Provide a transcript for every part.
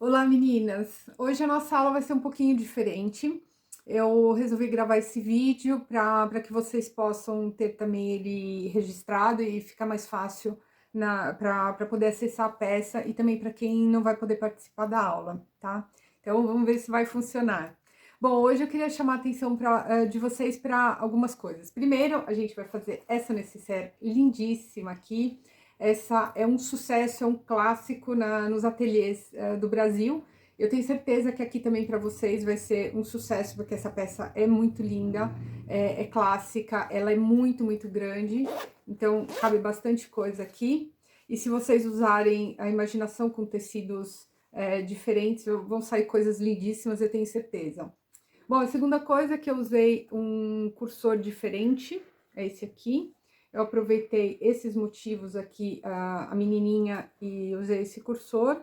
Olá, meninas! Hoje a nossa aula vai ser um pouquinho diferente. Eu resolvi gravar esse vídeo para que vocês possam ter também ele registrado e ficar mais fácil para poder acessar a peça e também para quem não vai poder participar da aula, tá? Então vamos ver se vai funcionar. Bom, hoje eu queria chamar a atenção de vocês para algumas coisas. Primeiro, a gente vai fazer essa necessaire lindíssima aqui. Essa é um sucesso, é um clássico nos ateliês do Brasil. Eu tenho certeza que aqui também para vocês vai ser um sucesso, porque essa peça é muito linda, é clássica, ela é muito, muito grande, então cabe bastante coisa aqui. E se vocês usarem a imaginação com tecidos diferentes, vão sair coisas lindíssimas, eu tenho certeza. Bom, a segunda coisa é que eu usei um cursor diferente, é esse aqui. Eu aproveitei esses motivos aqui, a menininha, e usei esse cursor,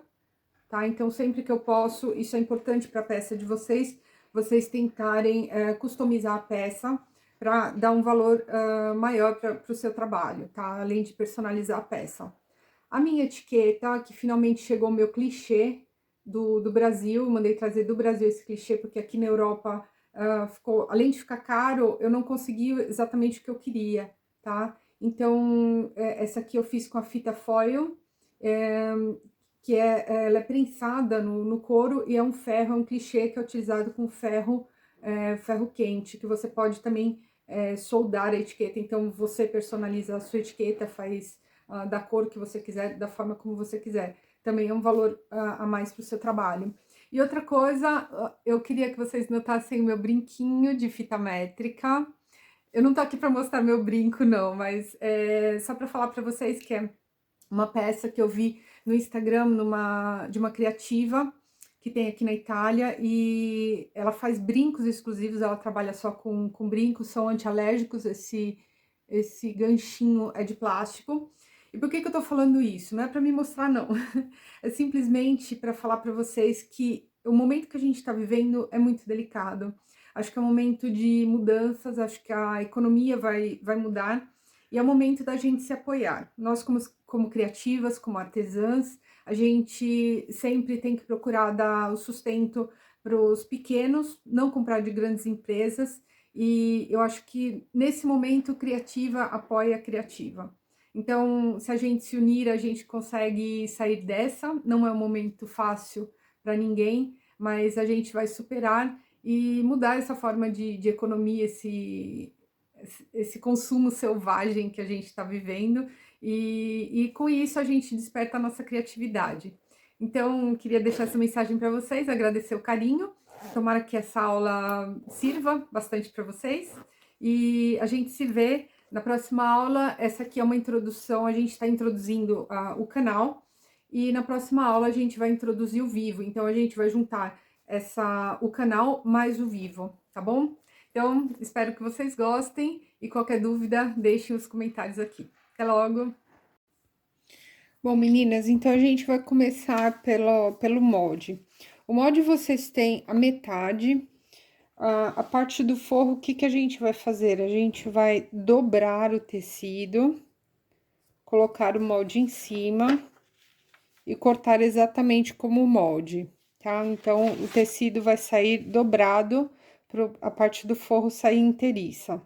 tá? Então, sempre que eu posso, isso é importante para a peça de vocês, vocês tentarem customizar a peça para dar um valor maior para o seu trabalho, tá? Além de personalizar a peça. A minha etiqueta, que finalmente chegou o meu clichê do Brasil, mandei trazer do Brasil esse clichê, porque aqui na Europa ficou, além de ficar caro, eu não consegui exatamente o que eu queria, tá? Então, essa aqui eu fiz com a fita foil, é, ela é prensada no couro e é um ferro, é um clichê que é utilizado com ferro, ferro quente, que você pode também soldar a etiqueta, então você personaliza a sua etiqueta, faz da cor que você quiser, da forma como você quiser. Também é um valor a mais para o seu trabalho. E outra coisa, eu queria que vocês notassem o meu brinquinho de fita métrica. Eu não tô aqui para mostrar meu brinco, não, mas só para falar para vocês que é uma peça que eu vi no Instagram de uma criativa que tem aqui na Itália e ela faz brincos exclusivos, ela trabalha só com brincos, são antialérgicos, esse ganchinho é de plástico. E por que eu tô falando isso? Não é para me mostrar, não. É simplesmente para falar para vocês que o momento que a gente está vivendo é muito delicado. Acho que é um momento de mudanças, acho que a economia vai mudar e é o momento da gente se apoiar. Nós, como criativas, como artesãs, a gente sempre tem que procurar dar o sustento para os pequenos, não comprar de grandes empresas. E eu acho que nesse momento, criativa apoia a criativa. Então, se a gente se unir, a gente consegue sair dessa. Não é um momento fácil para ninguém, mas a gente vai superar e mudar essa forma de economia, esse consumo selvagem que a gente está vivendo, e com isso a gente desperta a nossa criatividade. Então, queria deixar essa mensagem para vocês, agradecer o carinho, tomara que essa aula sirva bastante para vocês, e a gente se vê na próxima aula. Essa aqui é uma introdução, a gente está introduzindo o canal, e na próxima aula a gente vai introduzir o vivo, então a gente vai juntar o canal mais o vivo, tá bom? Então, espero que vocês gostem e qualquer dúvida, deixem os comentários aqui. Até logo! Bom, meninas, então a gente vai começar pelo molde. O molde vocês têm a metade, a parte do forro, o que que a gente vai fazer? A gente vai dobrar o tecido, colocar o molde em cima e cortar exatamente como o molde, tá? Então, o tecido vai sair dobrado, a parte do forro sair inteiriça.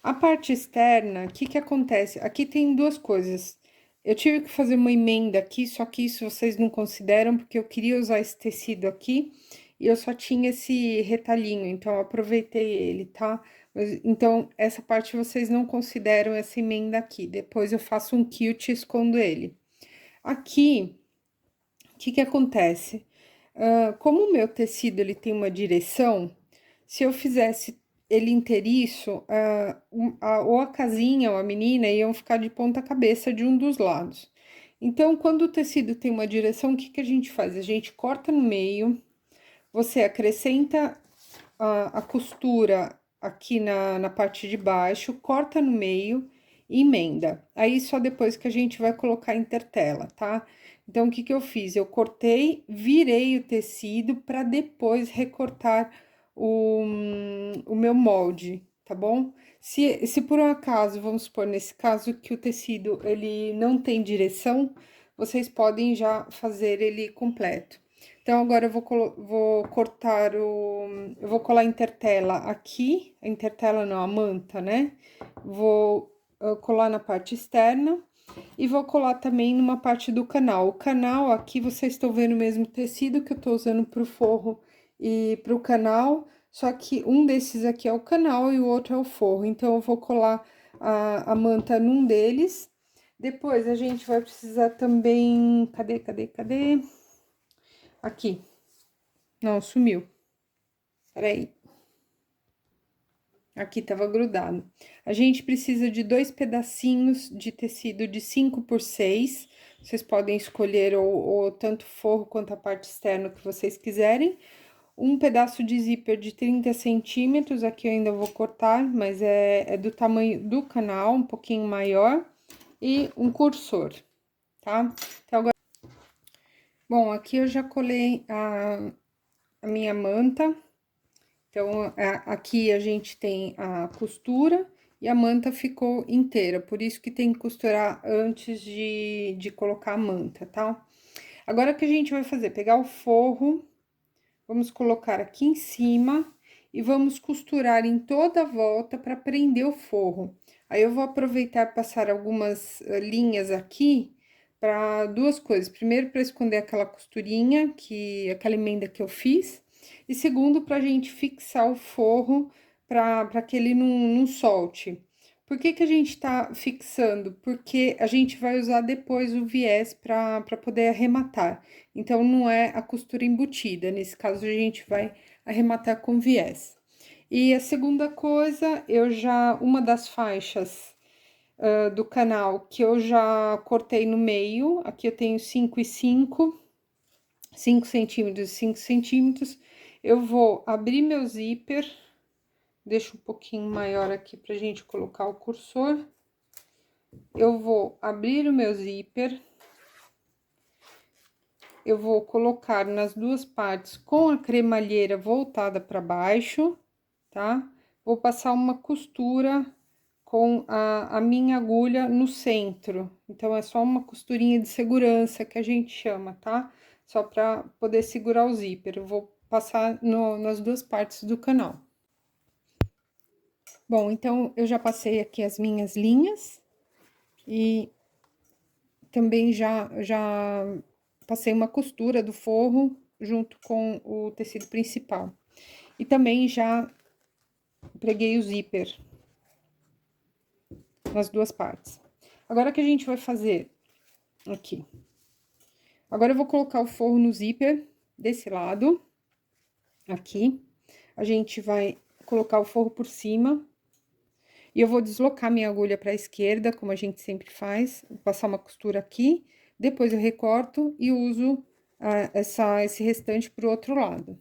A parte externa, o que que acontece? Aqui tem duas coisas. Eu tive que fazer uma emenda aqui, só que isso vocês não consideram, porque eu queria usar esse tecido aqui, e eu só tinha esse retalhinho, então eu aproveitei ele, tá? Então, essa parte vocês não consideram essa emenda aqui. Depois eu faço um quilt e escondo ele. Aqui, o que que acontece? Como o meu tecido, ele tem uma direção, se eu fizesse ele inteiriço, ou a casinha ou a menina iam ficar de ponta cabeça de um dos lados. Então, quando o tecido tem uma direção, o que que a gente faz? A gente corta no meio, você acrescenta a costura aqui na parte de baixo, corta no meio e emenda. Aí, só depois que a gente vai colocar intertela, tá? Então, o que que eu fiz? Eu cortei, virei o tecido para depois recortar o meu molde, tá bom? Se por um acaso, vamos supor, nesse caso que o tecido, ele não tem direção, vocês podem já fazer ele completo. Então, agora eu vou cortar eu vou colar a intertela aqui, a intertela não, a manta, né? Vou colar na parte externa e vou colar também numa parte do canal. O canal, aqui vocês estão vendo o mesmo tecido que eu tô usando pro forro e pro canal, só que um desses aqui é o canal e o outro é o forro. Então, eu vou colar a manta num deles. Depois, a gente vai precisar também... Cadê? Aqui. Não, sumiu. Peraí. Aqui tava grudado. A gente precisa de 2 pedacinhos de tecido de 5 por 6. Vocês podem escolher ou tanto forro quanto a parte externa que vocês quiserem. Um pedaço de zíper de 30 centímetros. Aqui eu ainda vou cortar, mas é do tamanho do canal, um pouquinho maior. E um cursor, tá? Então, agora... Bom, aqui eu já colei a minha manta. Então, aqui a gente tem a costura e a manta ficou inteira, por isso que tem que costurar antes de colocar a manta, tá? Agora, o que a gente vai fazer? Pegar o forro, vamos colocar aqui em cima e vamos costurar em toda a volta para prender o forro. Aí, eu vou aproveitar e passar algumas linhas aqui para duas coisas. Primeiro, para esconder aquela costurinha, aquela emenda que eu fiz. E segundo, para a gente fixar o forro para que ele não solte. Por que que a gente tá fixando? Porque a gente vai usar depois o viés para poder arrematar. Então, não é a costura embutida. Nesse caso, a gente vai arrematar com viés. E a segunda coisa, uma das faixas do canal que eu já cortei no meio, aqui eu tenho 5 e 5 centímetros e 5 centímetros. Eu vou abrir meu zíper, deixo um pouquinho maior aqui pra gente colocar o cursor. Eu vou abrir o meu zíper, eu vou colocar nas duas partes com a cremalheira voltada para baixo, tá? Vou passar uma costura com a minha agulha no centro. Então, é só uma costurinha de segurança que a gente chama, tá? Só para poder segurar o zíper. Eu vou passar nas duas partes do canal. Bom, então, eu já passei aqui as minhas linhas e também já passei uma costura do forro junto com o tecido principal. E também já preguei o zíper nas duas partes. Agora, o que a gente vai fazer aqui? Agora, eu vou colocar o forro no zíper desse lado, aqui. A gente vai colocar o forro por cima. E eu vou deslocar minha agulha para a esquerda, como a gente sempre faz, passar uma costura aqui. Depois, eu recorto e uso esse restante pro outro lado.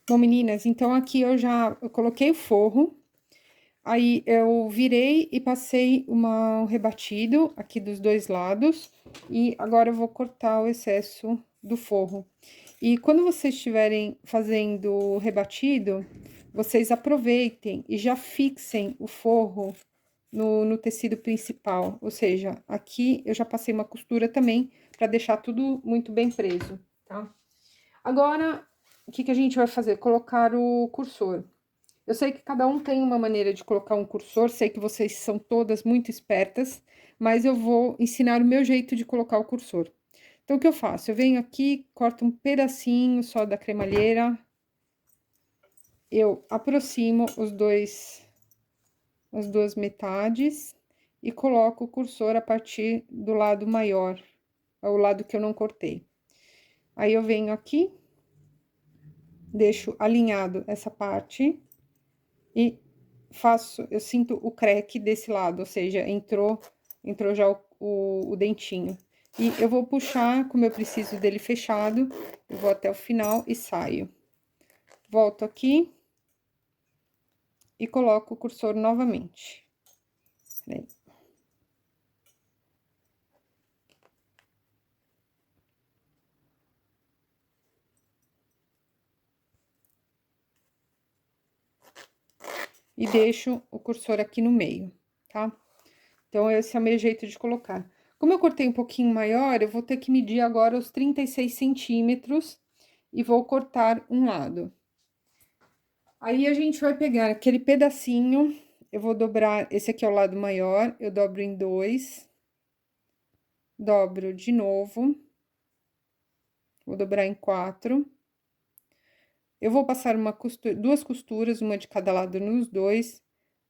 Bom, meninas, então aqui eu coloquei o forro. Aí, eu virei e passei um rebatido aqui dos dois lados. E agora, eu vou cortar o excesso do forro. E quando vocês estiverem fazendo o rebatido, vocês aproveitem e já fixem o forro no tecido principal. Ou seja, aqui eu já passei uma costura também, para deixar tudo muito bem preso, tá? Agora, o que que a gente vai fazer? Colocar o cursor. Eu sei que cada um tem uma maneira de colocar um cursor, sei que vocês são todas muito espertas, mas eu vou ensinar o meu jeito de colocar o cursor. Então, o que eu faço? Eu venho aqui, corto um pedacinho só da cremalheira, eu aproximo as duas metades e coloco o cursor a partir do lado maior, ao lado que eu não cortei. Aí, eu venho aqui, deixo alinhado essa parte e eu sinto o crack desse lado, ou seja, entrou já o dentinho. E eu vou puxar, como eu preciso dele fechado, eu vou até o final e saio. Volto aqui e coloco o cursor novamente. Peraí. E deixo o cursor aqui no meio, tá? Então, esse é o meu jeito de colocar. Como eu cortei um pouquinho maior, eu vou ter que medir agora os 36 centímetros e vou cortar um lado. Aí, a gente vai pegar aquele pedacinho, eu vou dobrar, esse aqui é o lado maior, eu dobro em 2, dobro de novo, vou dobrar em 4. Eu vou passar duas costuras, uma de cada lado nos dois,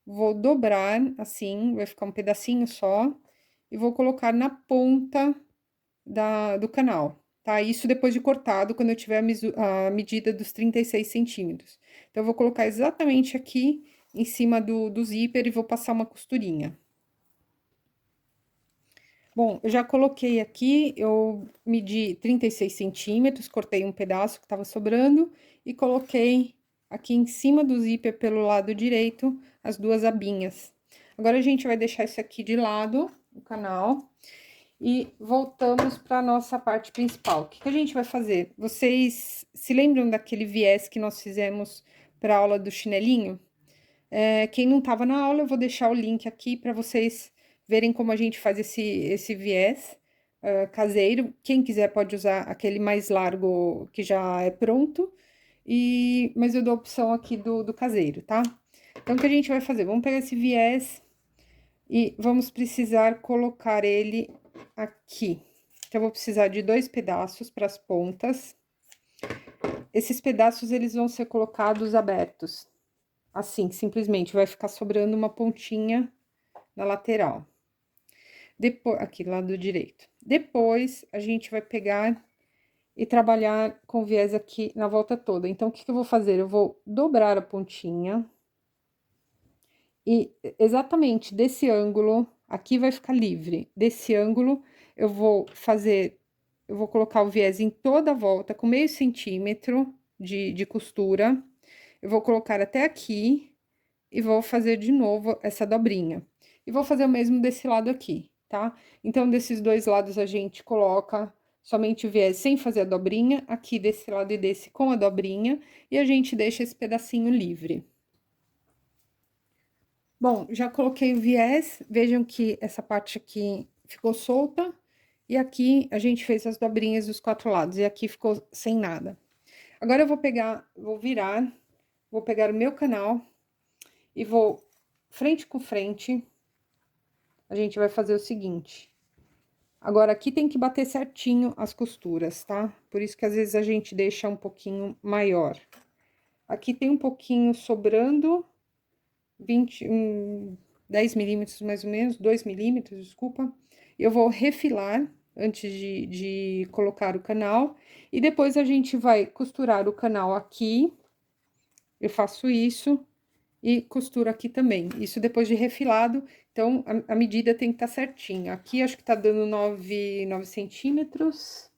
vou dobrar assim, vai ficar um pedacinho só, e vou colocar na ponta do canal, tá? Isso depois de cortado, quando eu tiver a medida dos 36 centímetros. Então, eu vou colocar exatamente aqui em cima do zíper e vou passar uma costurinha. Bom, eu já coloquei aqui, eu medi 36 centímetros, cortei um pedaço que tava sobrando e coloquei aqui em cima do zíper pelo lado direito as duas abinhas. Agora, a gente vai deixar isso aqui de lado, o canal, e voltamos para nossa parte principal. O que a gente vai fazer? Vocês se lembram daquele viés que nós fizemos para a aula do chinelinho? Quem não estava na aula, eu vou deixar o link aqui para vocês verem como a gente faz esse viés caseiro. Quem quiser pode usar aquele mais largo que já é pronto, mas eu dou a opção aqui do caseiro, tá? Então, o que a gente vai fazer? Vamos pegar esse viés e vamos precisar colocar ele aqui. Então, eu vou precisar de 2 pedaços para as pontas. Esses pedaços, eles vão ser colocados abertos. Assim, simplesmente, vai ficar sobrando uma pontinha na lateral. Depois, aqui, lado direito. Depois, a gente vai pegar e trabalhar com viés aqui na volta toda. Então, o que eu vou fazer? Eu vou dobrar a pontinha. E exatamente desse ângulo, aqui vai ficar livre. Desse ângulo, eu vou colocar o viés em toda a volta, com meio centímetro de costura. Eu vou colocar até aqui e vou fazer de novo essa dobrinha. E vou fazer o mesmo desse lado aqui, tá? Então, desses dois lados, a gente coloca somente o viés sem fazer a dobrinha, aqui desse lado e desse com a dobrinha, e a gente deixa esse pedacinho livre. Bom, já coloquei o viés, vejam que essa parte aqui ficou solta, e aqui a gente fez as dobrinhas dos 4 lados, e aqui ficou sem nada. Agora, eu vou virar, vou pegar o meu canal, e vou frente com frente, a gente vai fazer o seguinte. Agora, aqui tem que bater certinho as costuras, tá? Por isso que às vezes a gente deixa um pouquinho maior. Aqui tem um pouquinho sobrando, 10 milímetros mais ou menos, 2 milímetros, desculpa. Eu vou refilar antes de colocar o canal, e depois a gente vai costurar o canal aqui. Eu faço isso e costuro aqui também. Isso depois de refilado, então a medida tem que estar certinha. Aqui acho que tá dando 9 centímetros,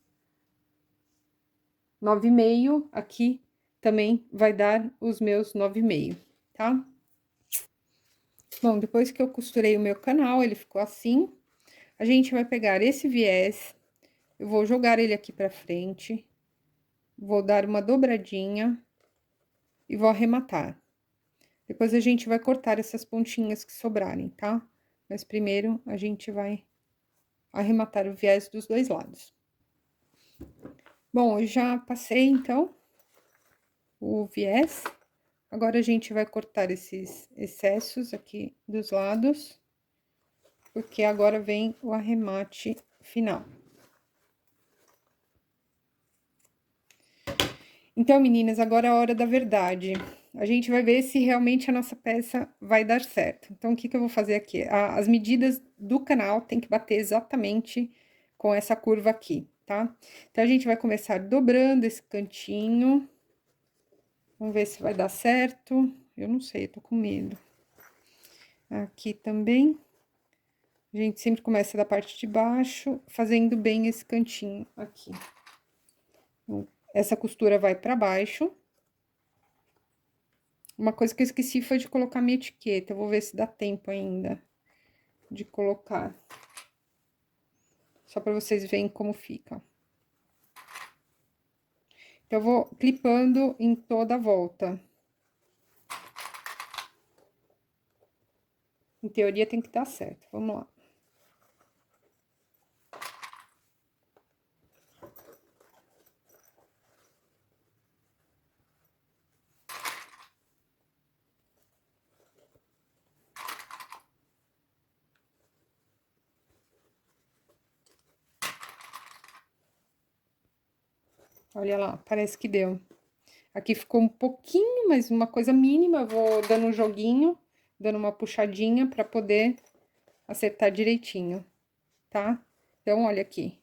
9,5. Aqui também vai dar os meus 9,5, tá? Bom, depois que eu costurei o meu canal, ele ficou assim. A gente vai pegar esse viés, eu vou jogar ele aqui pra frente, vou dar uma dobradinha e vou arrematar. Depois a gente vai cortar essas pontinhas que sobrarem, tá? Mas primeiro a gente vai arrematar o viés dos dois lados. Bom, eu já passei, então, o viés. Agora, a gente vai cortar esses excessos aqui dos lados, porque agora vem o arremate final. Então, meninas, agora é a hora da verdade. A gente vai ver se realmente a nossa peça vai dar certo. Então, o que eu vou fazer aqui? As medidas do canal tem que bater exatamente com essa curva aqui, tá? Então, a gente vai começar dobrando esse cantinho. Vamos ver se vai dar certo. Eu não sei, eu tô com medo. Aqui também. A gente sempre começa da parte de baixo, fazendo bem esse cantinho aqui. Essa costura vai pra baixo. Uma coisa que eu esqueci foi de colocar minha etiqueta. Eu vou ver se dá tempo ainda de colocar. Só pra vocês verem como fica. Então, eu vou clipando em toda a volta. Em teoria, tem que dar certo. Vamos lá. Olha lá, parece que deu. Aqui ficou um pouquinho, mas uma coisa mínima, eu vou dando um joguinho, dando uma puxadinha pra poder acertar direitinho, tá? Então, olha aqui,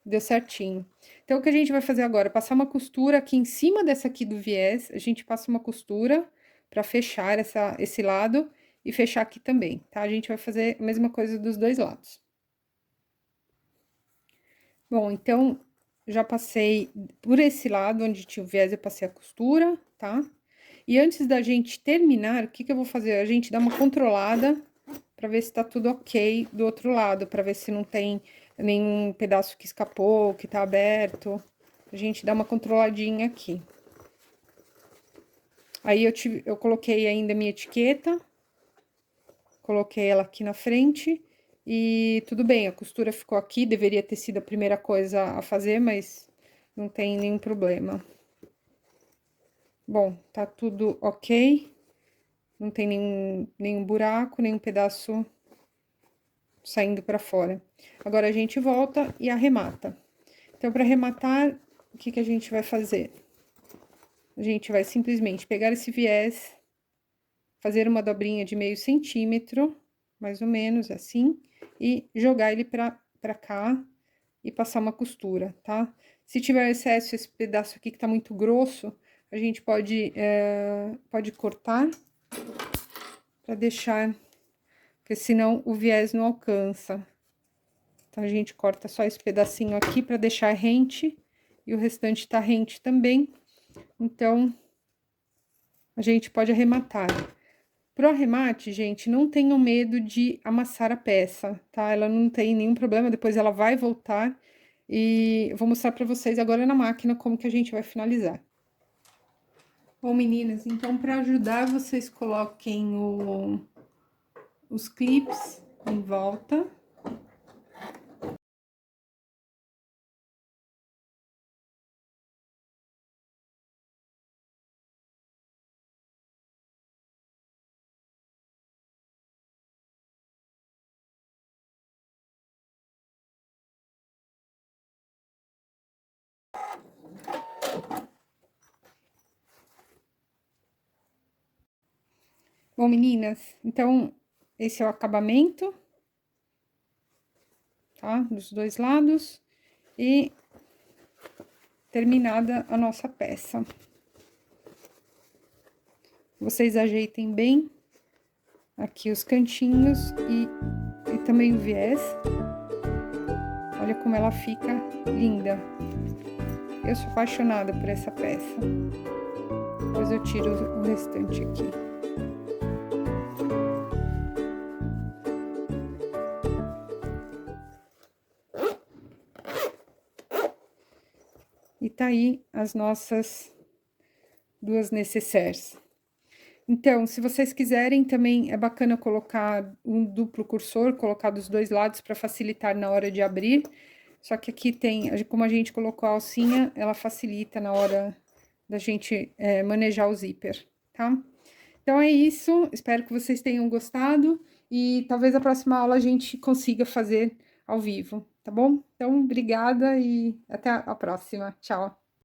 deu certinho. Então, o que a gente vai fazer agora? Passar uma costura aqui em cima dessa aqui do viés, a gente passa uma costura pra fechar esse lado e fechar aqui também, tá? A gente vai fazer a mesma coisa dos dois lados. Bom, então, já passei por esse lado onde tinha o viés, eu passei a costura, tá? E antes da gente terminar, o que que eu vou fazer? A gente dá uma controlada pra ver se tá tudo ok do outro lado, pra ver se não tem nenhum pedaço que escapou, que tá aberto. A gente dá uma controladinha aqui. Aí eu coloquei ainda a minha etiqueta, coloquei ela aqui na frente e tudo bem, a costura ficou aqui, deveria ter sido a primeira coisa a fazer, mas não tem nenhum problema. Bom, tá tudo ok, não tem nenhum buraco, nenhum pedaço saindo pra fora. Agora, a gente volta e arremata. Então, para arrematar, o que que a gente vai fazer? A gente vai simplesmente pegar esse viés, fazer uma dobrinha de meio centímetro, mais ou menos assim, e jogar ele pra cá e passar uma costura, tá? Se tiver excesso, esse pedaço aqui que tá muito grosso, a gente pode cortar pra deixar, porque senão o viés não alcança. Então, a gente corta só esse pedacinho aqui pra deixar rente, e o restante tá rente também. Então, a gente pode arrematar. Pro arremate, gente, não tenham medo de amassar a peça, tá? Ela não tem nenhum problema, depois ela vai voltar. E eu vou mostrar pra vocês agora na máquina como que a gente vai finalizar. Bom, meninas, então para ajudar, vocês coloquem os clips em volta. Bom, meninas, então esse é o acabamento, tá? Dos dois lados. E terminada a nossa peça. Vocês ajeitem bem aqui os cantinhos e também o viés. Olha como ela fica linda. Eu sou apaixonada por essa peça. Depois eu tiro o restante aqui. E tá aí as nossas duas nécessaires. Então, se vocês quiserem, também é bacana colocar um duplo cursor, colocar dos dois lados para facilitar na hora de abrir. Só que aqui tem, como a gente colocou a alcinha, ela facilita na hora da gente manejar o zíper, tá? Então, é isso, espero que vocês tenham gostado e talvez a próxima aula a gente consiga fazer ao vivo, tá bom? Então, obrigada e até a próxima. Tchau!